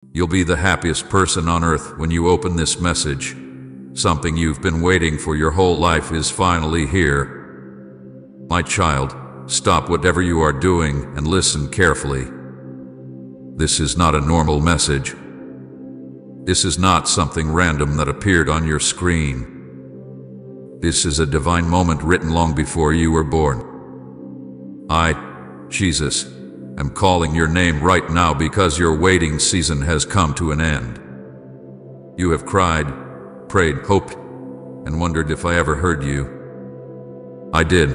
You'll be the happiest person on earth when you open this message. Something you've been waiting for your whole life is finally here. My child, stop whatever you are doing and listen carefully. This is not a normal message. This is not something random that appeared on your screen. This is a divine moment written long before you were born. I, Jesus, am calling your name right now because your waiting season has come to an end. You have cried, prayed, hoped, and wondered if I ever heard you. I did.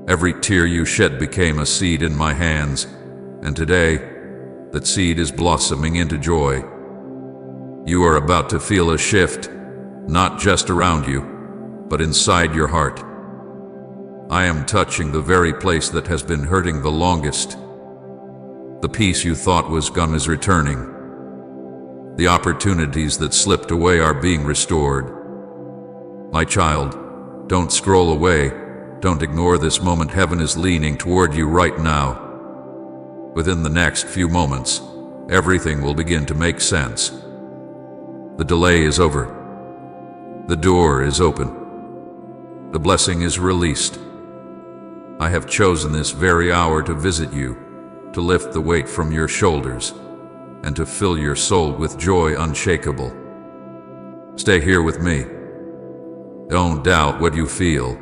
Every tear you shed became a seed in my hands, and today, that seed is blossoming into joy. You are about to feel a shift, not just around you, but inside your heart. I am touching the very place that has been hurting the longest. The peace you thought was gone is returning. The opportunities that slipped away are being restored. My child, don't scroll away. Don't ignore this moment. Heaven is leaning toward you right now. Within the next few moments, everything will begin to make sense. The delay is over. The door is open. The blessing is released. I have chosen this very hour to visit you, to lift the weight from your shoulders, and to fill your soul with joy unshakable. Stay here with me. Don't doubt what you feel.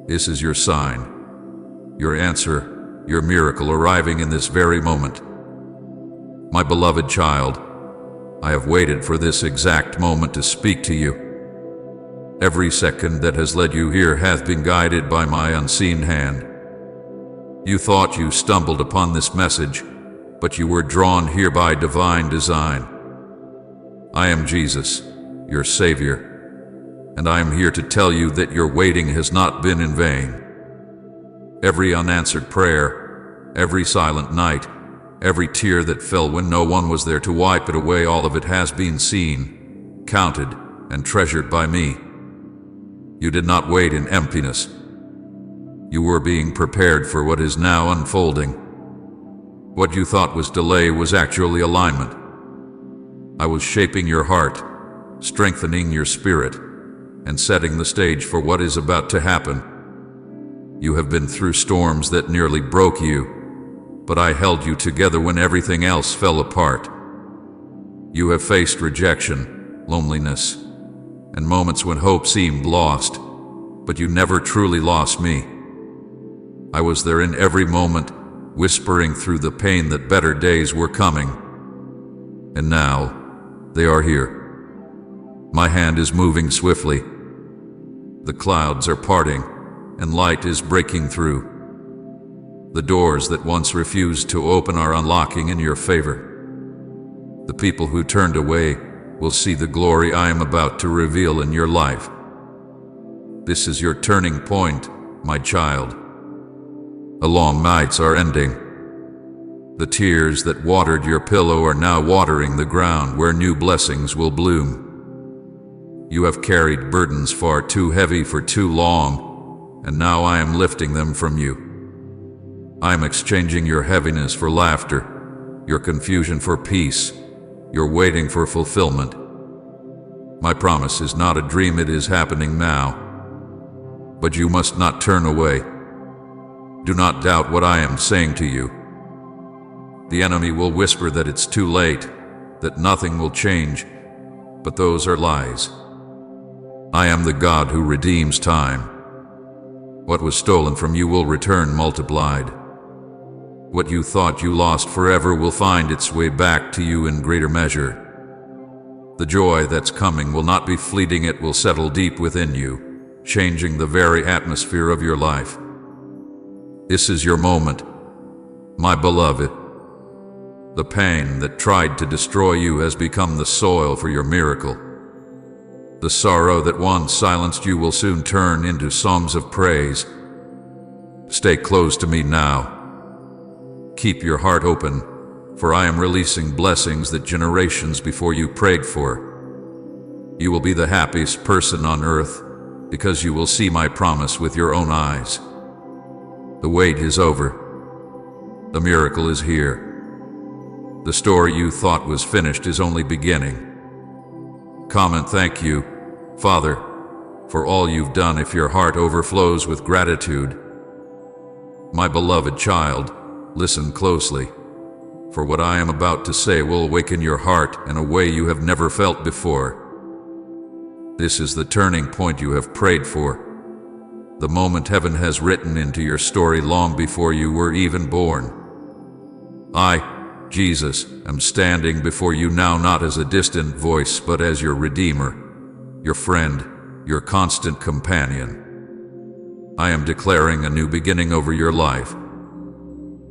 This is your sign, your answer, your miracle arriving in this very moment. My beloved child, I have waited for this exact moment to speak to you. Every second that has led you here hath been guided by my unseen hand. You thought you stumbled upon this message, but you were drawn here by divine design. I am Jesus, your Savior, and I am here to tell you that your waiting has not been in vain. Every unanswered prayer, every silent night, every tear that fell when no one was there to wipe it away, all of it has been seen, counted, and treasured by me. You did not wait in emptiness. You were being prepared for what is now unfolding. What you thought was delay was actually alignment. I was shaping your heart, strengthening your spirit, and setting the stage for what is about to happen. You have been through storms that nearly broke you, but I held you together when everything else fell apart. You have faced rejection, loneliness, and moments when hope seemed lost, but you never truly lost me. I was there in every moment, whispering through the pain that better days were coming. And now, they are here. My hand is moving swiftly. The clouds are parting, and light is breaking through. The doors that once refused to open are unlocking in your favor. The people who turned away will see the glory I am about to reveal in your life. This is your turning point, my child. The long nights are ending. The tears that watered your pillow are now watering the ground where new blessings will bloom. You have carried burdens far too heavy for too long, and now I am lifting them from you. I am exchanging your heaviness for laughter, your confusion for peace, your waiting for fulfillment. My promise is not a dream, it is happening now. But you must not turn away. Do not doubt what I am saying to you. The enemy will whisper that it's too late, that nothing will change, but those are lies. I am the God who redeems time. What was stolen from you will return multiplied. What you thought you lost forever will find its way back to you in greater measure. The joy that's coming will not be fleeting, it will settle deep within you, changing the very atmosphere of your life. This is your moment, my beloved. The pain that tried to destroy you has become the soil for your miracle. The sorrow that once silenced you will soon turn into songs of praise. Stay close to me now. Keep your heart open, for I am releasing blessings that generations before you prayed for. You will be the happiest person on earth because you will see my promise with your own eyes. The wait is over. The miracle is here. The story you thought was finished is only beginning. Comment thank you, Father, for all you've done if your heart overflows with gratitude. My beloved child, listen closely, for what I am about to say will awaken your heart in a way you have never felt before. This is the turning point you have prayed for, the moment heaven has written into your story long before you were even born. I, Jesus, am standing before you now not as a distant voice but as your Redeemer, your friend, your constant companion. I am declaring a new beginning over your life.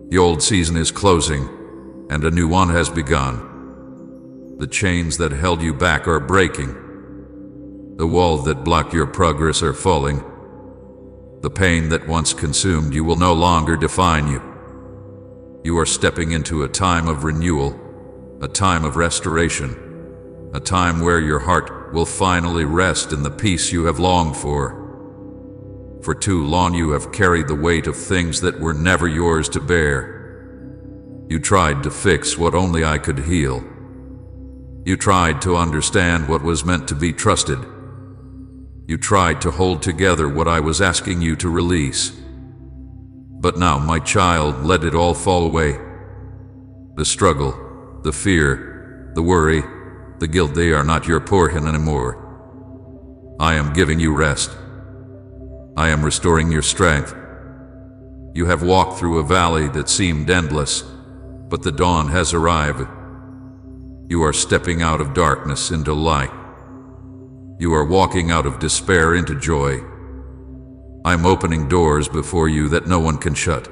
The old season is closing, and a new one has begun. The chains that held you back are breaking. The walls that block your progress are falling. The pain that once consumed you will no longer define you. You are stepping into a time of renewal, a time of restoration, a time where your heart will finally rest in the peace you have longed for. For too long you have carried the weight of things that were never yours to bear. You tried to fix what only I could heal. You tried to understand what was meant to be trusted. You tried to hold together what I was asking you to release. But now, my child, let it all fall away. The struggle, the fear, the worry, the guilt, they are not your portion anymore. I am giving you rest. I am restoring your strength. You have walked through a valley that seemed endless, but the dawn has arrived. You are stepping out of darkness into light. You are walking out of despair into joy. I'm opening doors before you that no one can shut.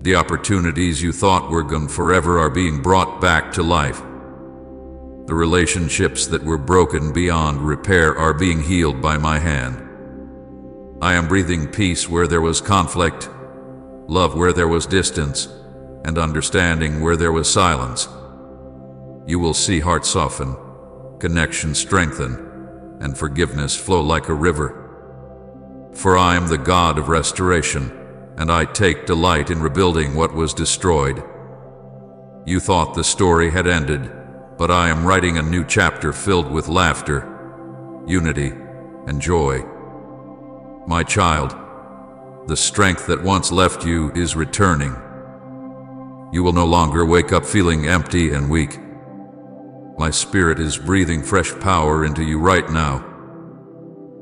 The opportunities you thought were gone forever are being brought back to life. The relationships that were broken beyond repair are being healed by my hand. I am breathing peace where there was conflict, love where there was distance, and understanding where there was silence. You will see hearts soften, connection strengthen, and forgiveness flow like a river. For I am the God of restoration, and I take delight in rebuilding what was destroyed. You thought the story had ended, but I am writing a new chapter filled with laughter, unity, and joy. My child, the strength that once left you is returning. You will no longer wake up feeling empty and weak. My spirit is breathing fresh power into you right now.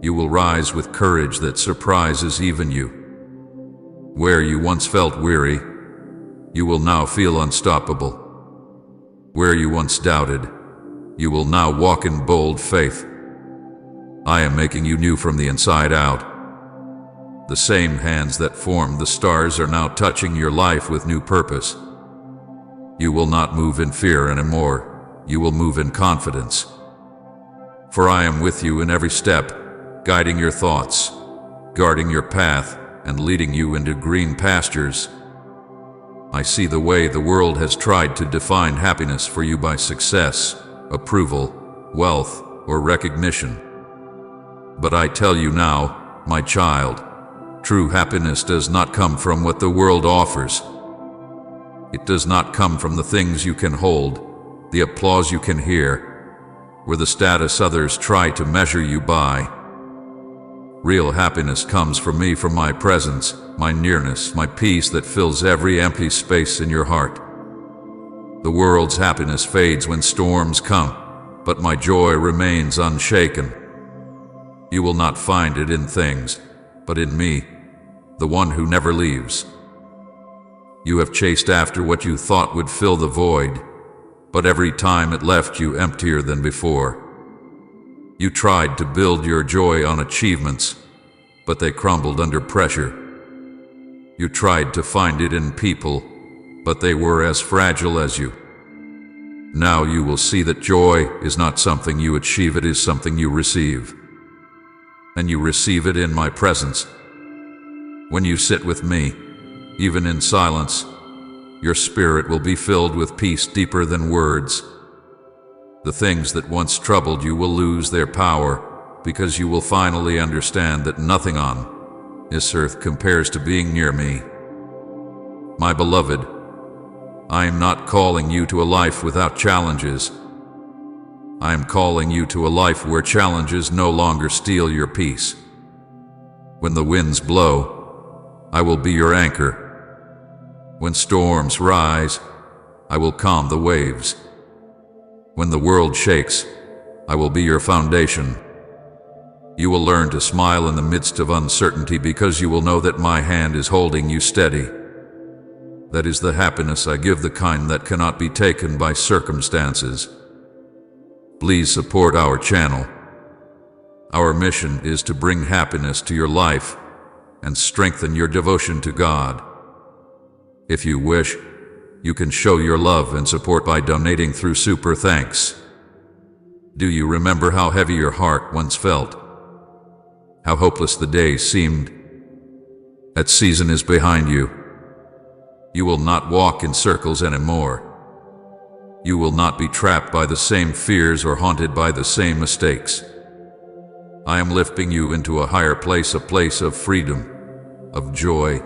You will rise with courage that surprises even you. Where you once felt weary, you will now feel unstoppable. Where you once doubted, you will now walk in bold faith. I am making you new from the inside out. The same hands that formed the stars are now touching your life with new purpose. You will not move in fear anymore. You will move in confidence. For I am with you in every step, guiding your thoughts, guarding your path, and leading you into green pastures. I see the way the world has tried to define happiness for you by success, approval, wealth, or recognition. But I tell you now, my child, true happiness does not come from what the world offers. It does not come from the things you can hold, the applause you can hear, or the status others try to measure you by. Real happiness comes from me, from my presence, my nearness, my peace that fills every empty space in your heart. The world's happiness fades when storms come, but my joy remains unshaken. You will not find it in things, but in me, the one who never leaves. You have chased after what you thought would fill the void, but every time it left you emptier than before. You tried to build your joy on achievements, but they crumbled under pressure. You tried to find it in people, but they were as fragile as you. Now you will see that joy is not something you achieve, it is something you receive. And you receive it in my presence. When you sit with me, even in silence, your spirit will be filled with peace deeper than words. The things that once troubled you will lose their power, because you will finally understand that nothing on this earth compares to being near me. My beloved, I am not calling you to a life without challenges. I am calling you to a life where challenges no longer steal your peace. When the winds blow, I will be your anchor. When storms rise, I will calm the waves. When the world shakes, I will be your foundation. You will learn to smile in the midst of uncertainty because you will know that my hand is holding you steady. That is the happiness I give, the kind that cannot be taken by circumstances. Please support our channel. Our mission is to bring happiness to your life and strengthen your devotion to God. If you wish, you can show your love and support by donating through Super Thanks. Do you remember how heavy your heart once felt? How hopeless the days seemed? That season is behind you. You will not walk in circles anymore. You will not be trapped by the same fears or haunted by the same mistakes. I am lifting you into a higher place, a place of freedom, of joy,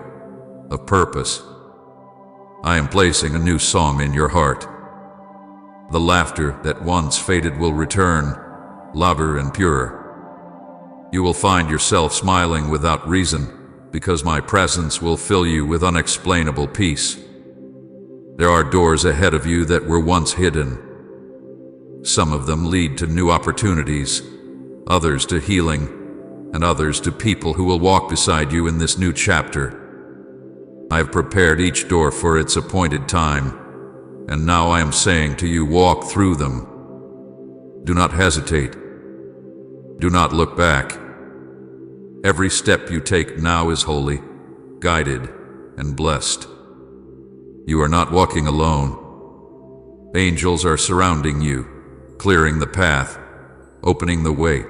of purpose. I am placing a new song in your heart. The laughter that once faded will return, louder and purer. You will find yourself smiling without reason, because my presence will fill you with unexplainable peace. There are doors ahead of you that were once hidden. Some of them lead to new opportunities, others to healing, and others to people who will walk beside you in this new chapter. I have prepared each door for its appointed time, and now I am saying to you, walk through them. Do not hesitate. Do not look back. Every step you take now is holy, guided, and blessed. You are not walking alone. Angels are surrounding you, clearing the path, opening the way.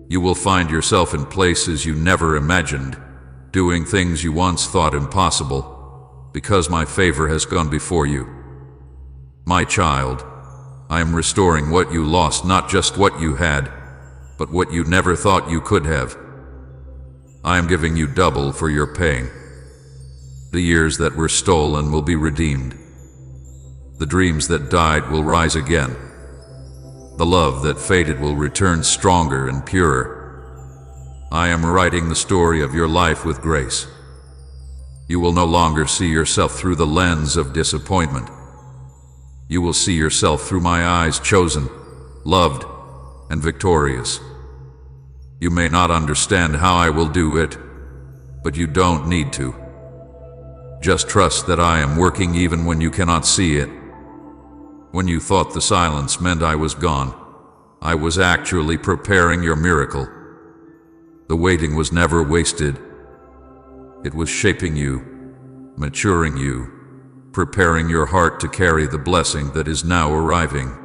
You will find yourself in places you never imagined, doing things you once thought impossible, because my favor has gone before you. My child, I am restoring what you lost, not just what you had, but what you never thought you could have. I am giving you double for your pain. The years that were stolen will be redeemed. The dreams that died will rise again. The love that faded will return stronger and purer. I am writing the story of your life with grace. You will no longer see yourself through the lens of disappointment. You will see yourself through my eyes, chosen, loved, and victorious. You may not understand how I will do it, but you don't need to. Just trust that I am working even when you cannot see it. When you thought the silence meant I was gone, I was actually preparing your miracle. The waiting was never wasted. It was shaping you, maturing you, preparing your heart to carry the blessing that is now arriving.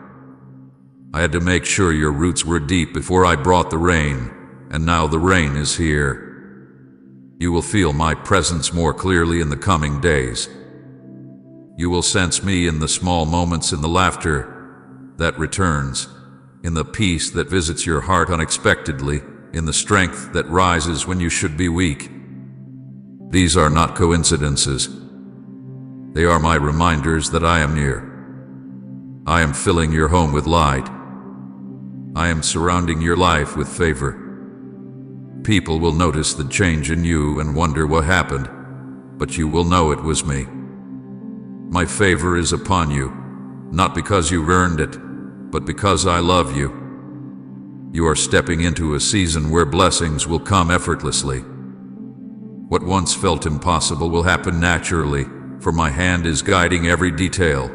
I had to make sure your roots were deep before I brought the rain, and now the rain is here. You will feel my presence more clearly in the coming days. You will sense me in the small moments, in the laughter that returns, in the peace that visits your heart unexpectedly, in the strength that rises when you should be weak. These are not coincidences. They are my reminders that I am near. I am filling your home with light. I am surrounding your life with favor. People will notice the change in you and wonder what happened, but you will know it was me. My favor is upon you, not because you've earned it, but because I love you. You are stepping into a season where blessings will come effortlessly. What once felt impossible will happen naturally, for my hand is guiding every detail.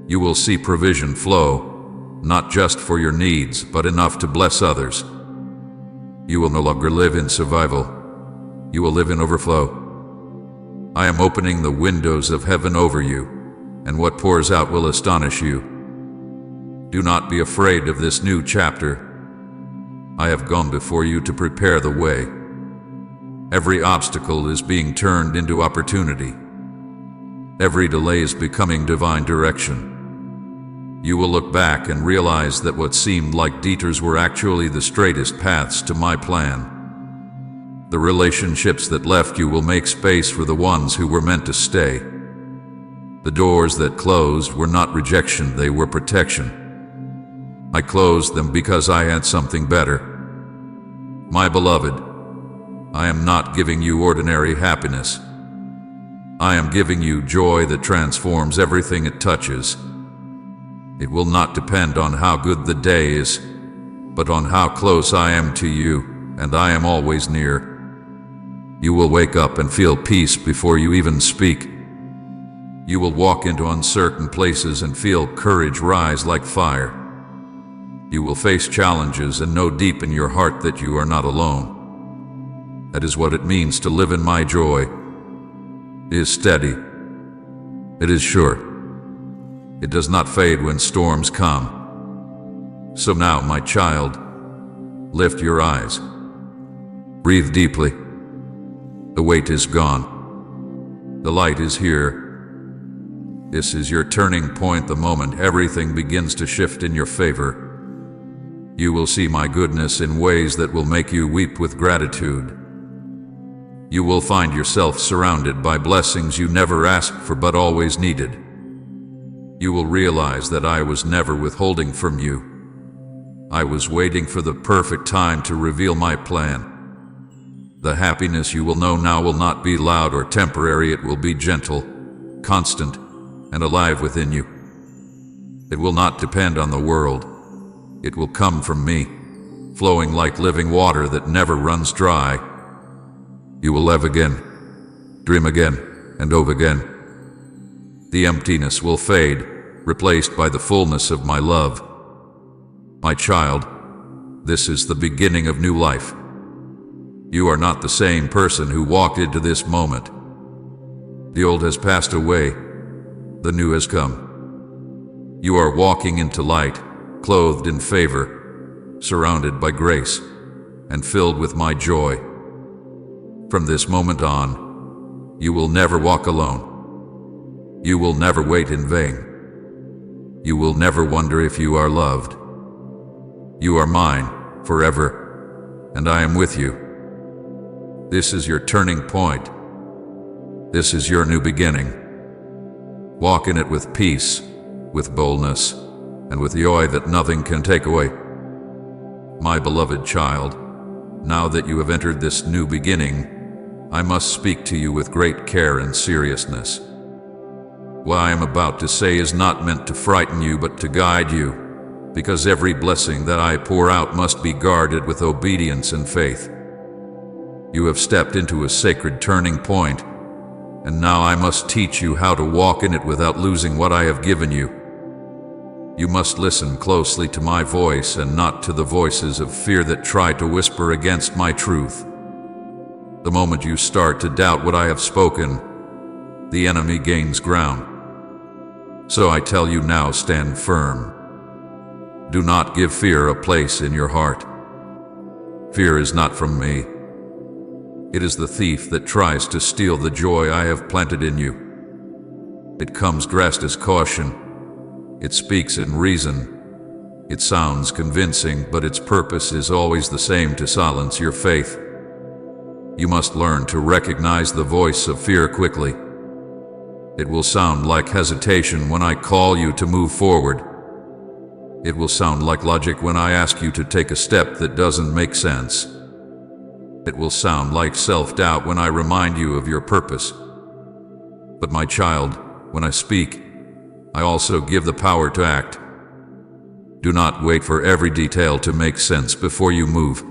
You will see provision flow, not just for your needs, but enough to bless others. You will no longer live in survival. You will live in overflow. I am opening the windows of heaven over you, and what pours out will astonish you. Do not be afraid of this new chapter. I have gone before you to prepare the way. Every obstacle is being turned into opportunity. Every delay is becoming divine direction. You will look back and realize that what seemed like detours were actually the straightest paths to my plan. The relationships that left you will make space for the ones who were meant to stay. The doors that closed were not rejection, they were protection. I closed them because I had something better. My beloved, I am not giving you ordinary happiness. I am giving you joy that transforms everything it touches. It will not depend on how good the day is, but on how close I am to you, and I am always near. You will wake up and feel peace before you even speak. You will walk into uncertain places and feel courage rise like fire. You will face challenges and know deep in your heart that you are not alone. That is what it means to live in my joy. It is steady. It is sure. It does not fade when storms come. So now, my child, lift your eyes. Breathe deeply. The weight is gone. The light is here. This is your turning point, the moment everything begins to shift in your favor. You will see my goodness in ways that will make you weep with gratitude. You will find yourself surrounded by blessings you never asked for but always needed. You will realize that I was never withholding from you. I was waiting for the perfect time to reveal my plan. The happiness you will know now will not be loud or temporary. It will be gentle, constant, and alive within you. It will not depend on the world. It will come from me, flowing like living water that never runs dry. You will live again, dream again, and hope again. The emptiness will fade, replaced by the fullness of my love. My child, this is the beginning of new life. You are not the same person who walked into this moment. The old has passed away, the new has come. You are walking into light, clothed in favor, surrounded by grace, and filled with my joy. From this moment on, you will never walk alone. You will never wait in vain. You will never wonder if you are loved. You are mine forever, and I am with you. This is your turning point. This is your new beginning. Walk in it with peace, with boldness, and with joy that nothing can take away. My beloved child, now that you have entered this new beginning, I must speak to you with great care and seriousness. What I am about to say is not meant to frighten you, but to guide you, because every blessing that I pour out must be guarded with obedience and faith. You have stepped into a sacred turning point, and now I must teach you how to walk in it without losing what I have given you. You must listen closely to my voice and not to the voices of fear that try to whisper against my truth. The moment you start to doubt what I have spoken, the enemy gains ground. So I tell you now, stand firm. Do not give fear a place in your heart. Fear is not from me. It is the thief that tries to steal the joy I have planted in you. It comes dressed as caution. It speaks in reason. It sounds convincing, but its purpose is always the same: to silence your faith. You must learn to recognize the voice of fear quickly. It will sound like hesitation when I call you to move forward. It will sound like logic when I ask you to take a step that doesn't make sense. It will sound like self-doubt when I remind you of your purpose. But my child, when I speak, I also give the power to act. Do not wait for every detail to make sense before you move.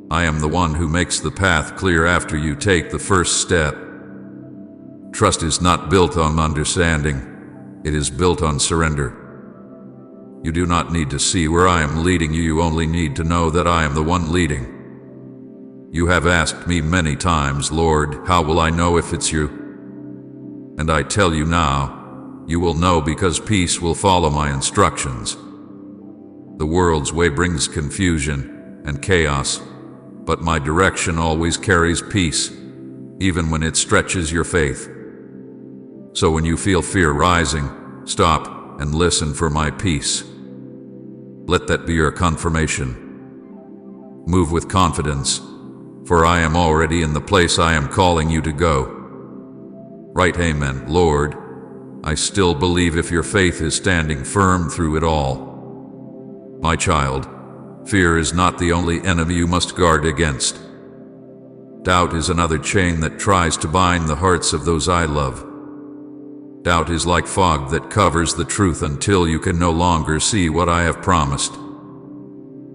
I am the one who makes the path clear after you take the first step. Trust is not built on understanding. It is built on surrender. You do not need to see where I am leading you. You only need to know that I am the one leading. You have asked me many times, Lord, how will I know if it's you? And I tell you now, you will know, because peace will follow my instructions. The world's way brings confusion and chaos, but my direction always carries peace, even when it stretches your faith. So when you feel fear rising, stop and listen for my peace. Let that be your confirmation. Move with confidence, for I am already in the place I am calling you to go. Write Amen, Lord, I still believe if your faith is standing firm through it all. My child, fear is not the only enemy you must guard against. Doubt is another chain that tries to bind the hearts of those I love. Doubt is like fog that covers the truth until you can no longer see what I have promised.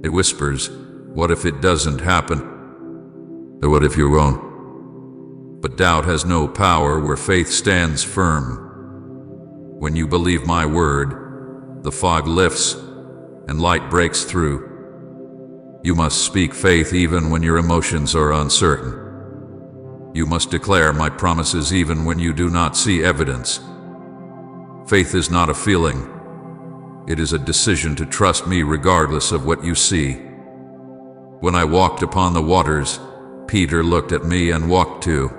It whispers, what if it doesn't happen? Or what if you won't? But doubt has no power where faith stands firm. When you believe my word, the fog lifts and light breaks through. You must speak faith even when your emotions are uncertain. You must declare my promises even when you do not see evidence. Faith is not a feeling. It is a decision to trust me regardless of what you see. When I walked upon the waters, Peter looked at me and walked too.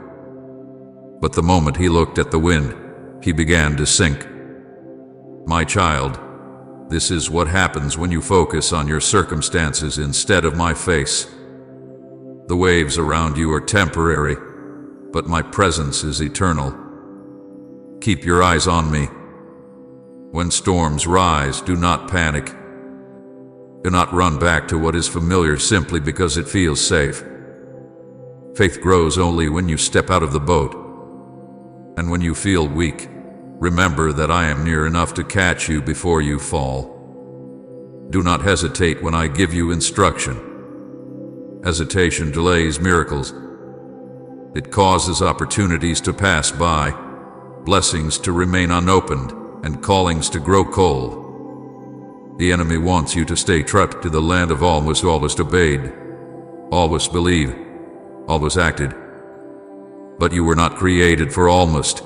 But the moment he looked at the wind, he began to sink. My child, this is what happens when you focus on your circumstances instead of my face. The waves around you are temporary, but my presence is eternal. Keep your eyes on me. When storms rise, do not panic. Do not run back to what is familiar simply because it feels safe. Faith grows only when you step out of the boat. And when you feel weak, remember that I am near enough to catch you before you fall. Do not hesitate when I give you instruction. Hesitation delays miracles. It causes opportunities to pass by, blessings to remain unopened, and callings to grow cold. The enemy wants you to stay trapped to the land of almost obeyed, always believed, always acted. But you were not created for almost.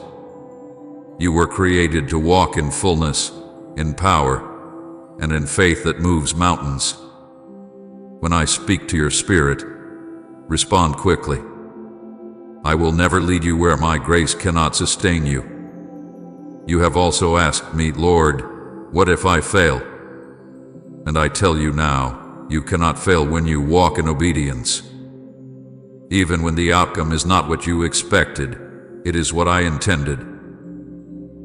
You were created to walk in fullness, in power, and in faith that moves mountains. When I speak to your spirit, respond quickly. I will never lead you where my grace cannot sustain you. You have also asked me, Lord, what if I fail? And I tell you now, you cannot fail when you walk in obedience. Even when the outcome is not what you expected, it is what I intended.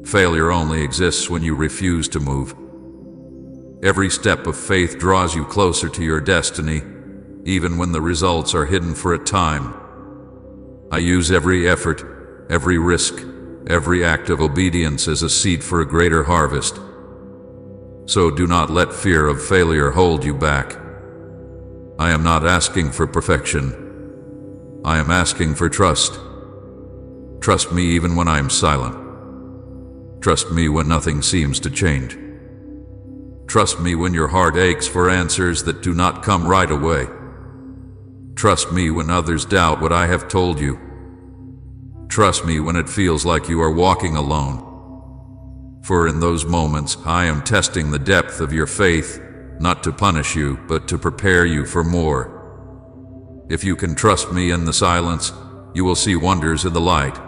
Failure only exists when you refuse to move. Every step of faith draws you closer to your destiny, even when the results are hidden for a time. I use every effort, every risk, every act of obedience as a seed for a greater harvest. So do not let fear of failure hold you back. I am not asking for perfection. I am asking for trust. Trust me even when I am silent. Trust me when nothing seems to change. Trust me when your heart aches for answers that do not come right away. Trust me when others doubt what I have told you. Trust me when it feels like you are walking alone. For in those moments, I am testing the depth of your faith, not to punish you, but to prepare you for more. If you can trust me in the silence, you will see wonders in the light.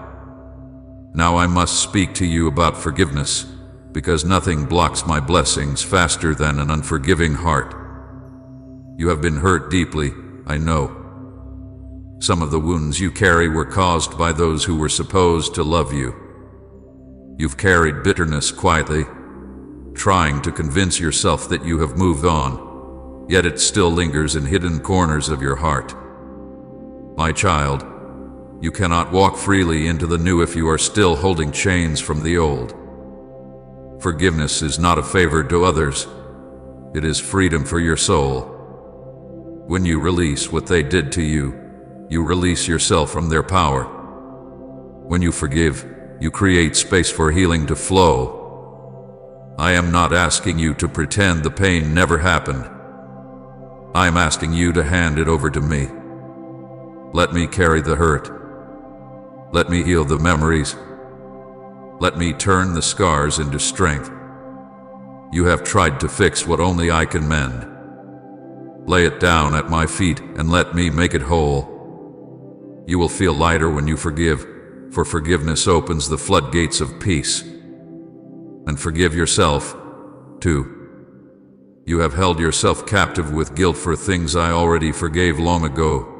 Now I must speak to you about forgiveness, because nothing blocks my blessings faster than an unforgiving heart. You have been hurt deeply, I know. Some of the wounds you carry were caused by those who were supposed to love you. You've carried bitterness quietly, trying to convince yourself that you have moved on, yet it still lingers in hidden corners of your heart. My child, you cannot walk freely into the new if you are still holding chains from the old. Forgiveness is not a favor to others. It is freedom for your soul. When you release what they did to you, you release yourself from their power. When you forgive, you create space for healing to flow. I am not asking you to pretend the pain never happened. I am asking you to hand it over to me. Let me carry the hurt. Let me heal the memories. Let me turn the scars into strength. You have tried to fix what only I can mend. Lay it down at my feet and let me make it whole. You will feel lighter when you forgive, for forgiveness opens the floodgates of peace. And forgive yourself, too. You have held yourself captive with guilt for things I already forgave long ago.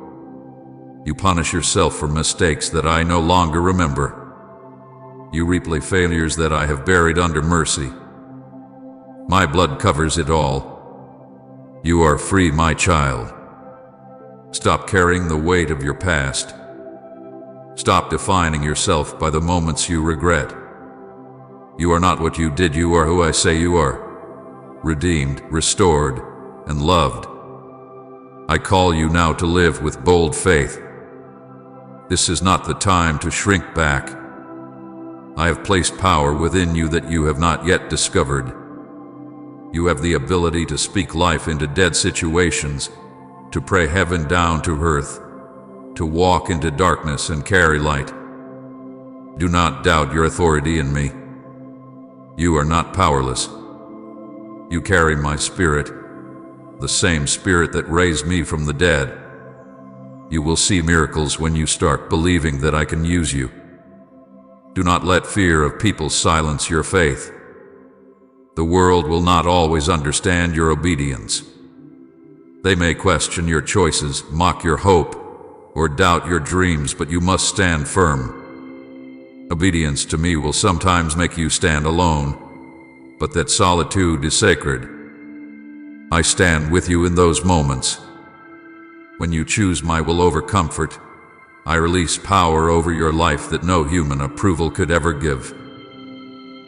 You punish yourself for mistakes that I no longer remember. You replay failures that I have buried under mercy. My blood covers it all. You are free, my child. Stop carrying the weight of your past. Stop defining yourself by the moments you regret. You are not what you did, you are who I say you are. Redeemed, restored, and loved. I call you now to live with bold faith. This is not the time to shrink back. I have placed power within you that you have not yet discovered. You have the ability to speak life into dead situations, to pray heaven down to earth, to walk into darkness and carry light. Do not doubt your authority in me. You are not powerless. You carry my spirit, the same spirit that raised me from the dead. You will see miracles when you start believing that I can use you. Do not let fear of people silence your faith. The world will not always understand your obedience. They may question your choices, mock your hope, or doubt your dreams, but you must stand firm. Obedience to me will sometimes make you stand alone, but that solitude is sacred. I stand with you in those moments. When you choose my will over comfort, I release power over your life that no human approval could ever give.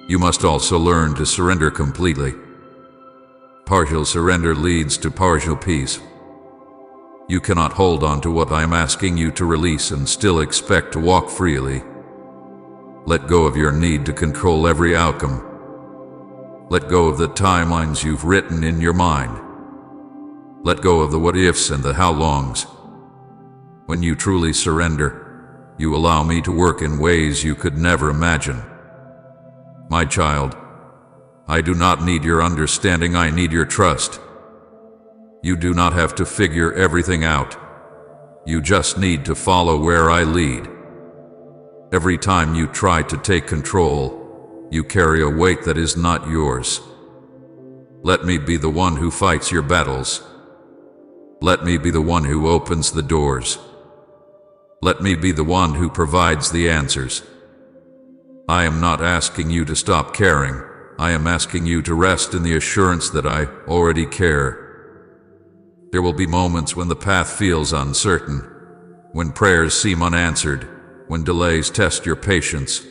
You must also learn to surrender completely. Partial surrender leads to partial peace. You cannot hold on to what I am asking you to release and still expect to walk freely. Let go of your need to control every outcome. Let go of the timelines you've written in your mind. Let go of the what-ifs and the how-longs. When you truly surrender, you allow me to work in ways you could never imagine. My child, I do not need your understanding, I need your trust. You do not have to figure everything out. You just need to follow where I lead. Every time you try to take control, you carry a weight that is not yours. Let me be the one who fights your battles. Let me be the one who opens the doors. Let me be the one who provides the answers. I am not asking you to stop caring. I am asking you to rest in the assurance that I already care. There will be moments when the path feels uncertain, when prayers seem unanswered, when delays test your patience.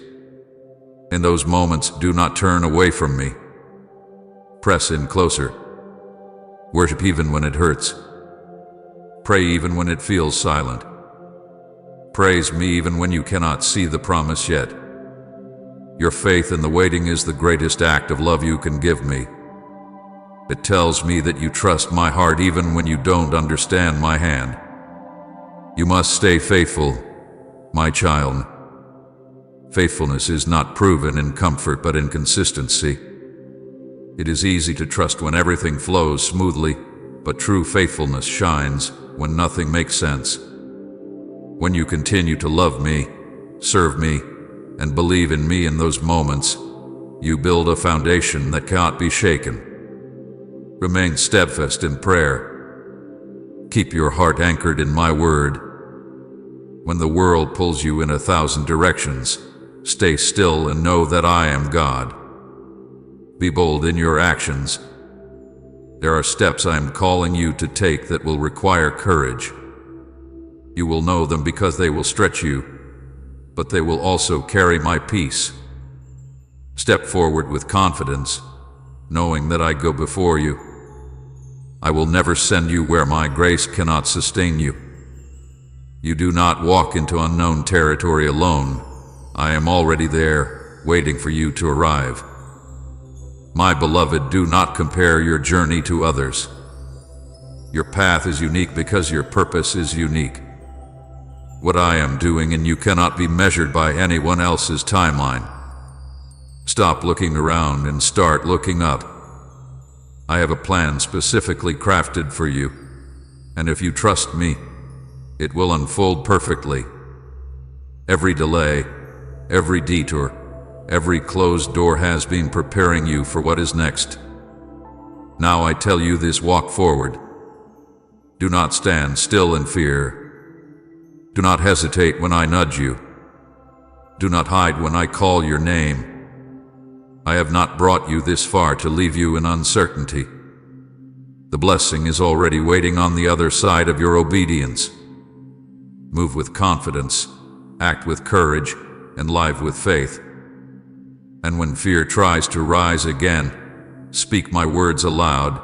In those moments, do not turn away from me. Press in closer. Worship even when it hurts. Pray even when it feels silent. Praise me even when you cannot see the promise yet. Your faith in the waiting is the greatest act of love you can give me. It tells me that you trust my heart even when you don't understand my hand. You must stay faithful, my child. Faithfulness is not proven in comfort but in consistency. It is easy to trust when everything flows smoothly, but true faithfulness shines when nothing makes sense. When you continue to love me, serve me, and believe in me in those moments, you build a foundation that cannot be shaken. Remain steadfast in prayer. Keep your heart anchored in my word. When the world pulls you in 1,000 directions, stay still and know that I am God. Be bold in your actions. There are steps I am calling you to take that will require courage. You will know them because they will stretch you, but they will also carry my peace. Step forward with confidence, knowing that I go before you. I will never send you where my grace cannot sustain you. You do not walk into unknown territory alone. I am already there, waiting for you to arrive. My beloved, do not compare your journey to others. Your path is unique because your purpose is unique. What I am doing and you cannot be measured by anyone else's timeline. Stop looking around and start looking up. I have a plan specifically crafted for you, and if you trust me, it will unfold perfectly. Every delay, every detour, every closed door has been preparing you for what is next. Now I tell you this: walk forward. Do not stand still in fear. Do not hesitate when I nudge you. Do not hide when I call your name. I have not brought you this far to leave you in uncertainty. The blessing is already waiting on the other side of your obedience. Move with confidence, act with courage, and live with faith. And when fear tries to rise again, speak my words aloud.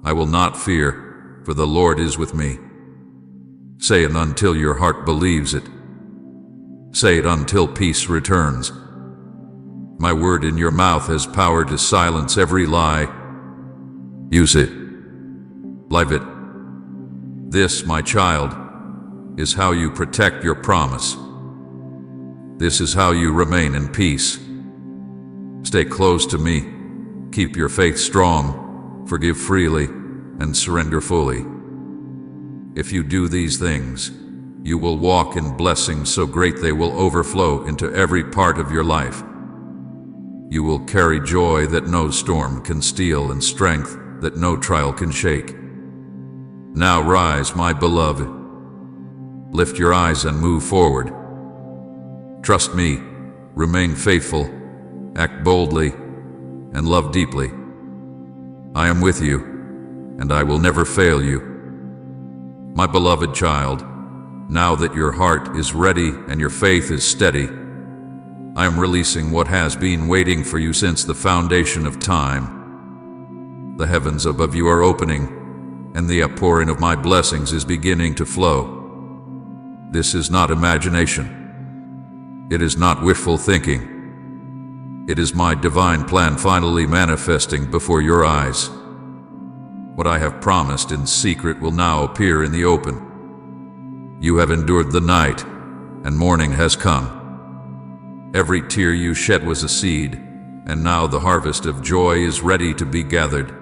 I will not fear, for the Lord is with me. Say it until your heart believes it. Say it until peace returns. My word in your mouth has power to silence every lie. Use it. Live it. This, my child, is how you protect your promise. This is how you remain in peace. Stay close to me. Keep your faith strong. Forgive freely and surrender fully. If you do these things, you will walk in blessings so great they will overflow into every part of your life. You will carry joy that no storm can steal and strength that no trial can shake. Now rise, my beloved. Lift your eyes and move forward. Trust me, remain faithful, act boldly, and love deeply. I am with you, and I will never fail you. My beloved child, now that your heart is ready and your faith is steady, I am releasing what has been waiting for you since the foundation of time. The heavens above you are opening, and the outpouring of my blessings is beginning to flow. This is not imagination. It is not wishful thinking. It is my divine plan finally manifesting before your eyes. What I have promised in secret will now appear in the open. You have endured the night, and morning has come. Every tear you shed was a seed, and now the harvest of joy is ready to be gathered.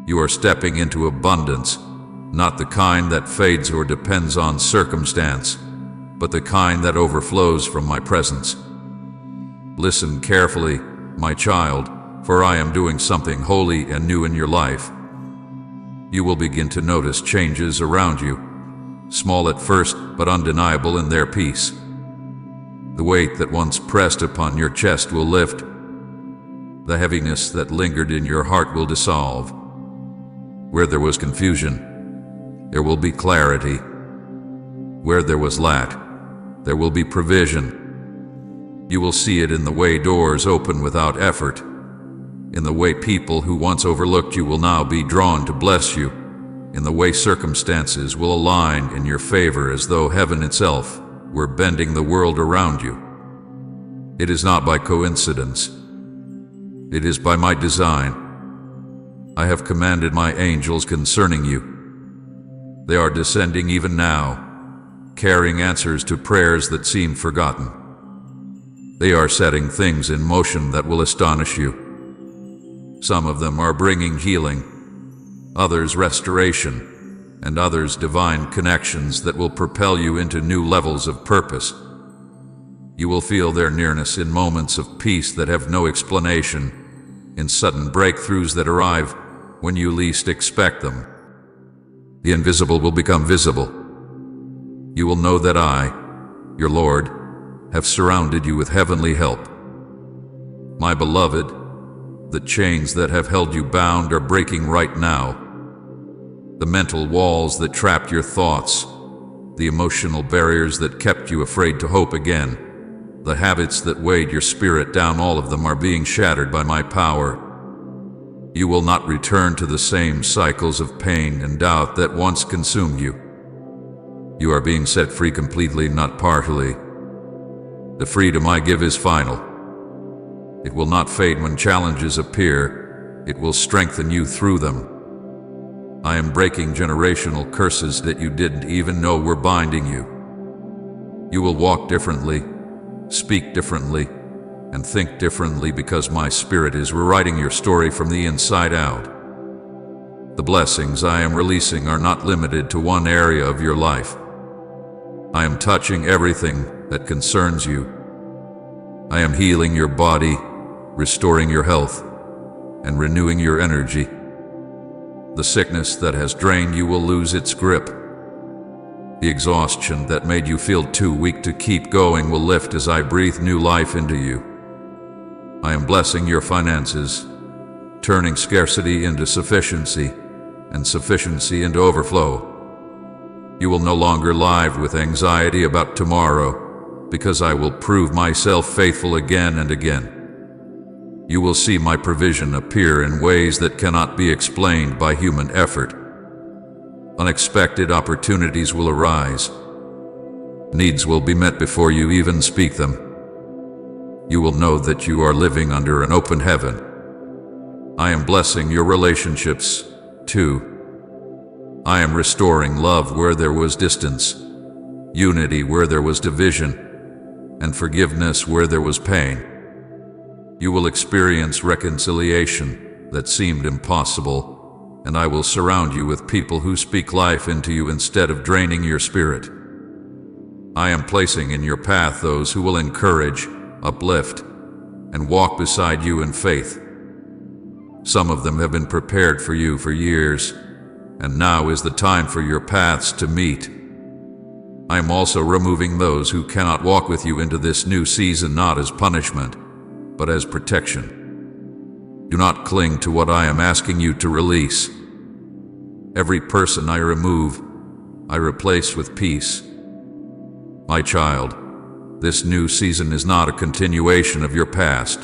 You are stepping into abundance, not the kind that fades or depends on circumstance, but the kind that overflows from my presence. Listen carefully, my child, for I am doing something holy and new in your life. You will begin to notice changes around you, small at first but undeniable in their peace. The weight that once pressed upon your chest will lift. The heaviness that lingered in your heart will dissolve. Where there was confusion, there will be clarity. Where there was lack, there will be provision. You will see it in the way doors open without effort, in the way people who once overlooked you will now be drawn to bless you, in the way circumstances will align in your favor as though heaven itself were bending the world around you. It is not by coincidence. It is by my design. I have commanded my angels concerning you. They are descending even now, carrying answers to prayers that seem forgotten. They are setting things in motion that will astonish you. Some of them are bringing healing, others restoration, and others divine connections that will propel you into new levels of purpose. You will feel their nearness in moments of peace that have no explanation, in sudden breakthroughs that arrive when you least expect them. The invisible will become visible. You will know that I, your Lord, have surrounded you with heavenly help. My beloved, the chains that have held you bound are breaking right now. The mental walls that trapped your thoughts, the emotional barriers that kept you afraid to hope again, the habits that weighed your spirit down, all of them are being shattered by my power. You will not return to the same cycles of pain and doubt that once consumed you. You are being set free completely, not partially. The freedom I give is final. It will not fade when challenges appear. It will strengthen you through them. I am breaking generational curses that you didn't even know were binding you. You will walk differently, speak differently, and think differently because my spirit is rewriting your story from the inside out. The blessings I am releasing are not limited to one area of your life. I am touching everything that concerns you. I am healing your body, restoring your health, and renewing your energy. The sickness that has drained you will lose its grip. The exhaustion that made you feel too weak to keep going will lift as I breathe new life into you. I am blessing your finances, turning scarcity into sufficiency, and sufficiency into overflow. You will no longer live with anxiety about tomorrow, because I will prove myself faithful again and again. You will see my provision appear in ways that cannot be explained by human effort. Unexpected opportunities will arise. Needs will be met before you even speak them. You will know that you are living under an open heaven. I am blessing your relationships, too. I am restoring love where there was distance, unity where there was division, and forgiveness where there was pain. You will experience reconciliation that seemed impossible, and I will surround you with people who speak life into you instead of draining your spirit. I am placing in your path those who will encourage, uplift, and walk beside you in faith. Some of them have been prepared for you for years, and now is the time for your paths to meet. I am also removing those who cannot walk with you into this new season not as punishment, but as protection. Do not cling to what I am asking you to release. Every person I remove, I replace with peace. My child, this new season is not a continuation of your past.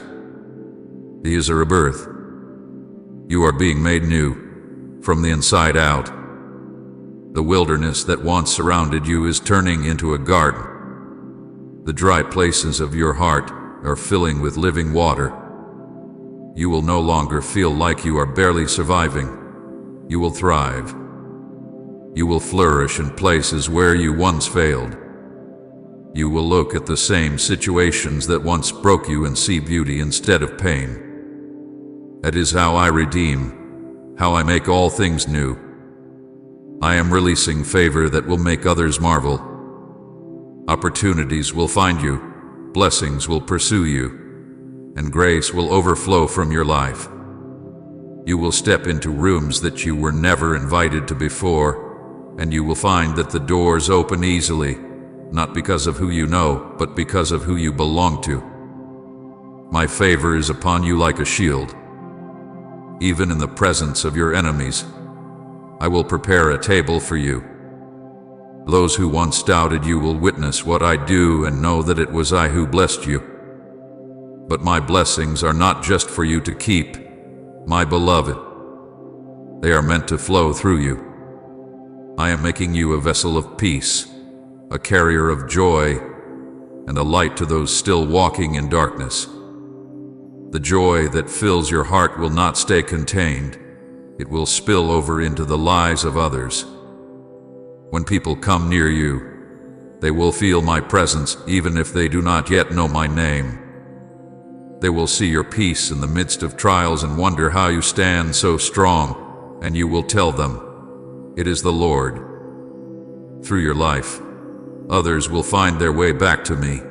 It is a rebirth. You are being made new, from the inside out. The wilderness that once surrounded you is turning into a garden. The dry places of your heart are filling with living water. You will no longer feel like you are barely surviving. You will thrive. You will flourish in places where you once failed. You will look at the same situations that once broke you and see beauty instead of pain. That is how I redeem, how I make all things new. I am releasing favor that will make others marvel. Opportunities will find you, blessings will pursue you, and grace will overflow from your life. You will step into rooms that you were never invited to before, and you will find that the doors open easily, not because of who you know, but because of who you belong to. My favor is upon you like a shield. Even in the presence of your enemies, I will prepare a table for you. Those who once doubted you will witness what I do and know that it was I who blessed you. But my blessings are not just for you to keep, my beloved. They are meant to flow through you. I am making you a vessel of peace, a carrier of joy, and a light to those still walking in darkness. The joy that fills your heart will not stay contained. It will spill over into the lives of others. When people come near you, they will feel my presence even if they do not yet know my name. They will see your peace in the midst of trials and wonder how you stand so strong, and you will tell them, "It is the Lord." Through your life, others will find their way back to me.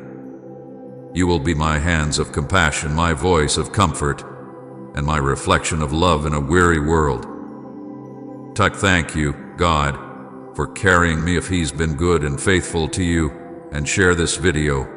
You will be my hands of compassion, my voice of comfort, and my reflection of love in a weary world. Thank you, God, for carrying me if He's been good and faithful to you, and share this video